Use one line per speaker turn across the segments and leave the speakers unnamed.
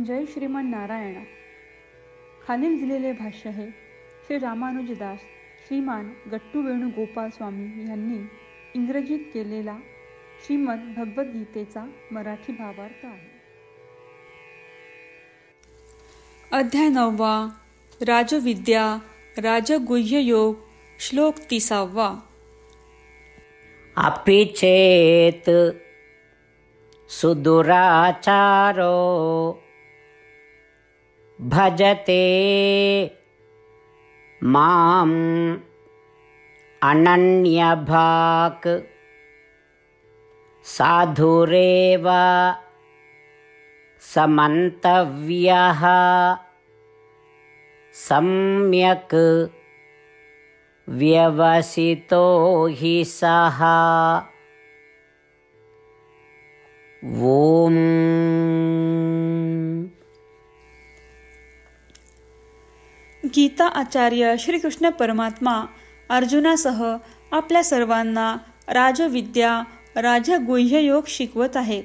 जय श्रीमान नारायण. खालील दिलेले भाष्य हे श्री रामानुजदास श्रीमान गट्टू वेणुगोपाल स्वामी यांनी इंग्रजीत केलेला श्रीमद भगवद्गीतेचा मराठी भावार्थ आहे. अध्याय 9. राजविद्या राजगुह्ययोग श्लोक 30.
अपि चेत् सुदुराचारो भजते माम् अनन्यभाक् साधुरेव समन्तव्यः सम्यक् व्यवसितो हि सः. ओम.
गीता आचार्य श्रीकृष्ण परमात्मा अर्जुनासह आपल्या सर्वांना राजविद्या राजगुह्ययोग शिकवत आहेत.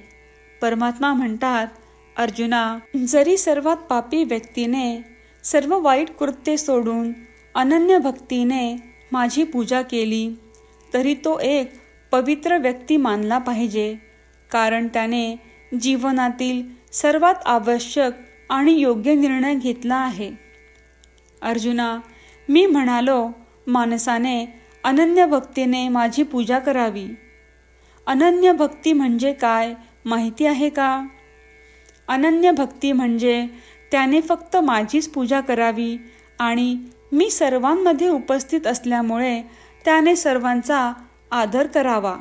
परमात्मा म्हणतात, अर्जुना, जरी सर्वात पापी व्यक्तीने सर्व वाईट कृत्ये सोडून अनन्य भक्तीने माझी पूजा केली तरी तो एक पवित्र व्यक्ती मानला पाहिजे, कारण त्याने जीवनातील सर्वात आवश्यक आणि योग्य निर्णय घेतला आहे. अर्जुना, मी म्हणालो, माणसाने अनन्य भक्तीने माझी पूजा करावी. अनन्य भक्ती म्हणजे काय माहिती आहे का? अनन्य भक्ती म्हणजे त्याने फक्त माझीच पूजा करावी आणि मी सर्वांमध्ये उपस्थित असल्यामुळे त्याने सर्वांचा आदर करावा.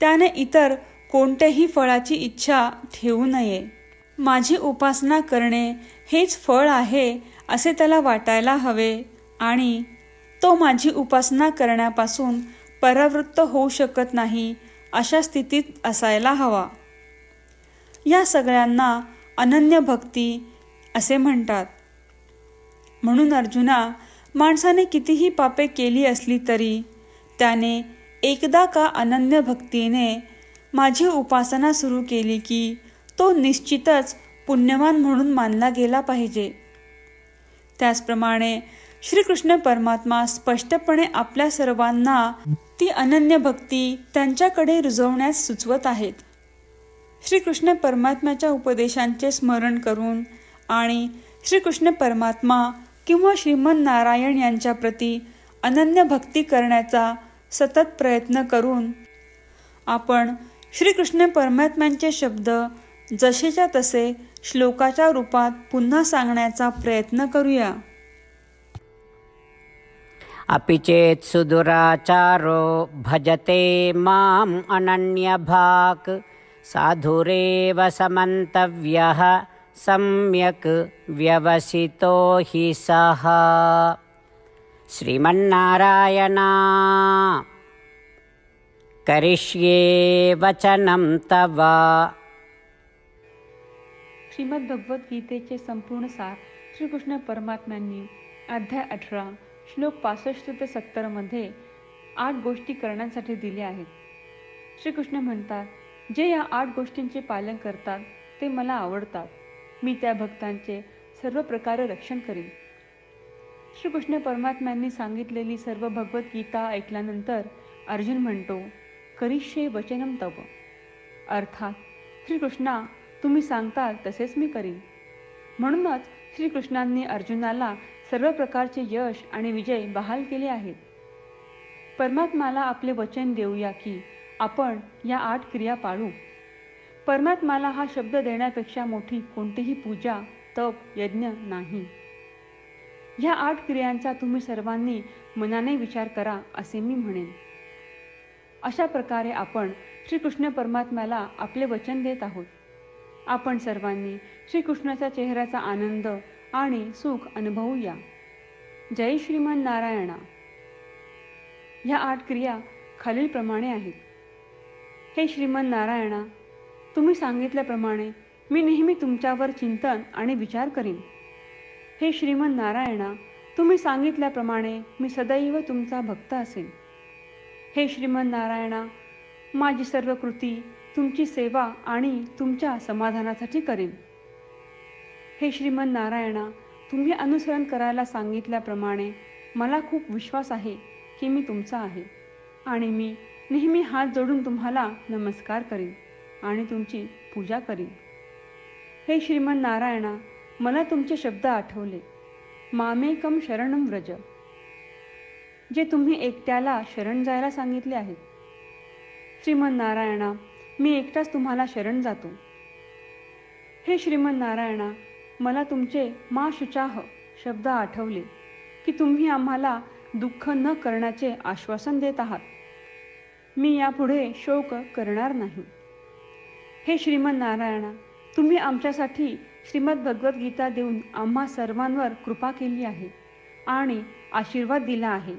त्याने इतर कोणत्याही फळाची इच्छा ठेवू नये. माझी उपासना करणे हेच फळ आहे असे त्याला वाटायला हवे आणि तो माझी उपासना करण्यापासून परावृत्त होऊ शकत नाही अशा स्थितीत असायला हवा. या सगळ्यांना अनन्य भक्ती असे म्हणतात. म्हणून अर्जुना, माणसाने कितीही पापे केली असली तरी त्याने एकदा का अनन्य भक्तीने माझी उपासना सुरू केली की तो निश्चितच पुण्यवान म्हणून मानला गेला पाहिजे. त्याचप्रमाणे श्रीकृष्ण परमात्मा स्पष्टपणे आपल्या सर्वांना ती अनन्य भक्ती त्यांच्याकडे रुजवण्यास सुचवत आहेत. श्रीकृष्ण परमात्म्याच्या उपदेशांचे स्मरण करून आणि श्रीकृष्ण परमात्मा किंवा श्रीमन नारायण यांच्या प्रती अनन्य भक्ती करण्याचा सतत प्रयत्न करून आपण श्रीकृष्ण परमात्म्यांचे शब्द जसेच्या तसे श्लोकाच्या रूपात पुन्हा सांगण्याचा प्रयत्न करूया.
अपि चेत् सुदुराचारो भजते माम् अनन्यभाक् साधुरेव समन्तव्यः सम्यक् व्यवसितो हि सः. श्रीमन्नारायण करिष्ये वचनं तव.
श्रीमद भगवद्गीतेचे संपूर्ण सार श्रीकृष्ण परमात्म्यांनी अध्याय 18 श्लोक 65 ते 70 मध्ये 8 गोष्टी करण्यासाठी दिल्या आहेत. श्रीकृष्ण म्हणतात, जे या 8 गोष्टींचे पालन करतात ते मला आवडतात. मी त्या भक्तांचे सर्व प्रकारे रक्षण करीन. श्रीकृष्ण परमात्म्यांनी सांगितलेली सर्व भगवद्गीता ऐकल्यानंतर अर्जुन म्हणतो, करिष्ये वचनं तव. अर्थात, श्रीकृष्णा, तुम्ही सांगताल तसेच मी करीन. म्हणूनच श्रीकृष्णांनी अर्जुनाला सर्व प्रकारचे यश आणि विजय बहाल केले आहेत. परमात्म्याला आपले वचन देऊया की आपण या 8 क्रिया पाळू. परमात्म्याला हा शब्द देण्यापेक्षा मोठी कोणतीही पूजा, तप, यज्ञ नाही. ह्या 8 क्रियांचा तुम्ही सर्वांनी मनाने विचार करा असे मी म्हणेन. अशा प्रकारे आपण श्रीकृष्ण परमात्म्याला आपले वचन देत आहोत. आपण सर्वांनी श्रीकृष्णाच्या चेहऱ्याचा आनंद आणि सुख अनुभवूया. जय श्रीमान नारायण. ह्या 8 क्रिया खालीलप्रमाणे आहेत. हे श्रीमान नारायणा, तुम्ही सांगितल्याप्रमाणे मी नेहमी तुमच्यावर चिंतन आणि विचार करीन. हे श्रीमान नारायणा, तुम्ही सांगितल्याप्रमाणे मी सदैव तुमचा भक्त असेन. हे श्रीमान नारायणा, माझी सर्व कृती तुमची सेवा आणि तुमच्या समाधानासाठी करेन. हे श्रीमन नारायणा, तुम्ही अनुसरण करायला सांगितल्याप्रमाणे मला खूप विश्वास आहे की मी तुमचा आहे आणि मी नेहमी हात जोडून तुम्हाला नमस्कार करीन आणि तुमची पूजा करीन. हे श्रीमन नारायणा, मला तुमचे शब्द आठवले. मामेकम शरणम व्रज, जे तुम्ही एकट्याला शरण जायला सांगितले आहेत. श्रीमन नारायणा, मी एकटाच तुम्हाला शरण जातो. हे श्रीमन नारायणा, मला तुमचे मा शुचाह शब्द आठवले की तुम्ही आम्हाला दुःख न करण्याचे आश्वासन देत आहात. मी यापुढे शोक करणार नाही. हे श्रीमन नारायणा, तुम्ही आमच्यासाठी श्रीमद भगवद्गीता देऊन आम्हा सर्वांवर कृपा केली आहे आणि आशीर्वाद दिला आहे.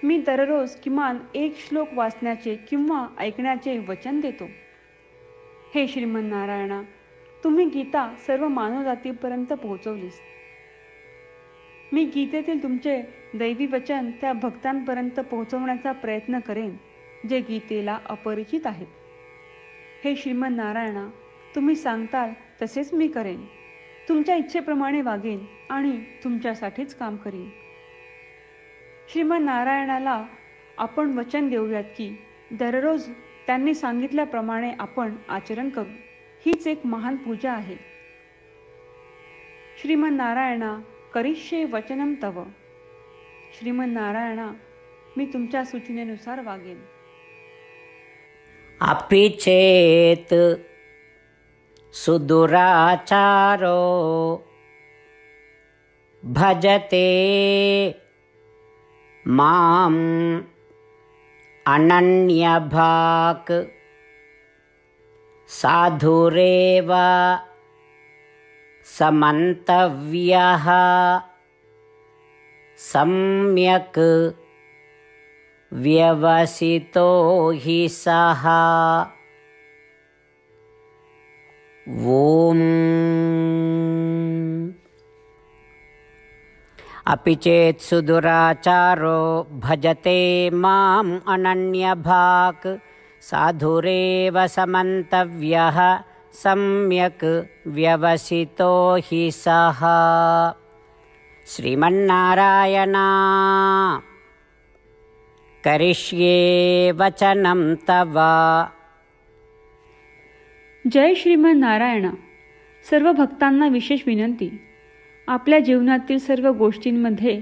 मी दररोज किमान एक श्लोक वाचण्याचे किंवा ऐकण्याचे वचन देतो. हे श्रीमन नारायणा, तुम्ही गीता सर्व मानवजातीपर्यंत पोहोचवलीस. मी गीतेतील तुमचे दैवी वचन त्या भक्तांपर्यंत पोहोचवण्याचा प्रयत्न करेन जे गीतेला अपरिचित आहेत. हे श्रीमन नारायणा, तुम्ही सांगताल तसेच मी करेन. तुमच्या इच्छेप्रमाणे वागेन आणि तुमच्यासाठीच काम करीन. श्रीमन नारायणाला आपण वचन देऊयात की दररोज त्यांनी सांगितल्याप्रमाणे आपण आचरण करू. हीच एक महान पूजा आहे. श्रीमन नारायणा, करिष्ये वचनम तव. श्रीमन नारायणा, मी तुमच्या सूचनेनुसार वागेन.
अपि चेत् सुदुराचारो भजते माम् अनन्यभाक् साधुरेव समन्तव्यः सम्यक् व्यवसितो हि सः. ॐ अपि चेत् सुदुराचारो भजते माम् अनन्यभाक् साधुरेव समन्तव्यः सम्यक् व्यवसितो हि सः. श्रीमन्नारायणा, करिष्ये वचनं तव.
जय श्रीमन नारायणा. सर्व भक्तांना विशेष विनंती. आपल्या जीवनातील सर्व गोष्टींमध्ये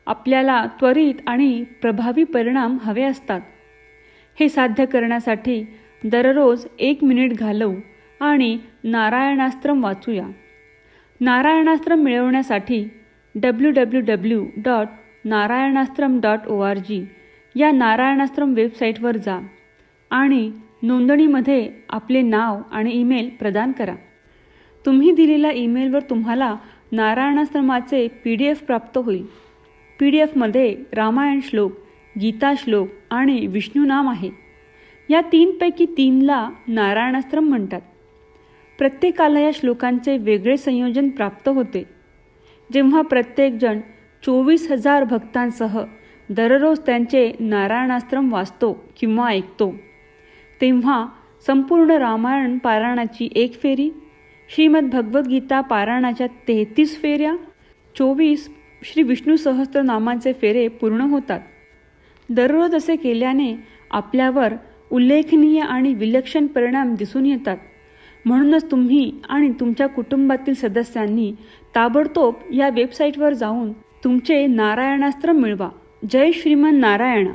आपल्याला त्वरित आणि प्रभावी परिणाम हवे असतात. हे साध्य करण्यासाठी दररोज 1 मिनिट घालवू आणि नारायणास्त्रम वाचूया. नारायणास्त्रम मिळवण्यासाठी www.narayanaastram.org या नारायणास्त्रम वेबसाईटवर जा आणि नोंदणीमध्ये आपले नाव आणि ईमेल प्रदान करा. तुम्ही दिलेल्या ईमेलवर तुम्हाला नारायणाश्रमाचे PDF प्राप्त होईल. PDFमध्ये रामायण श्लोक, गीता श्लोक आणि विष्णू नाम आहे. या 3पैकी 3ला नारायणाश्रम म्हणतात. प्रत्येकाला या श्लोकांचे वेगळे संयोजन प्राप्त होते. जेव्हा प्रत्येकजण 24,000 भक्तांसह दररोज त्यांचे नारायणाश्रम वाचतो किंवा ऐकतो, तेव्हा संपूर्ण रामायण पारायणाची 1 फेरी, श्रीमद भगवद्गीता पारायणाच्या 33 फेऱ्या, 24 श्री विष्णू सहस्त्रनामांचे फेरे पूर्ण होतात. दररोज असे केल्याने आपल्यावर उल्लेखनीय आणि विलक्षण परिणाम दिसून येतात. म्हणूनच तुम्ही आणि तुमच्या कुटुंबातील सदस्यांनी ताबडतोब या वेबसाईटवर जाऊन तुमचे नारायणास्त्र मिळवा. जय श्रीमन नारायणा.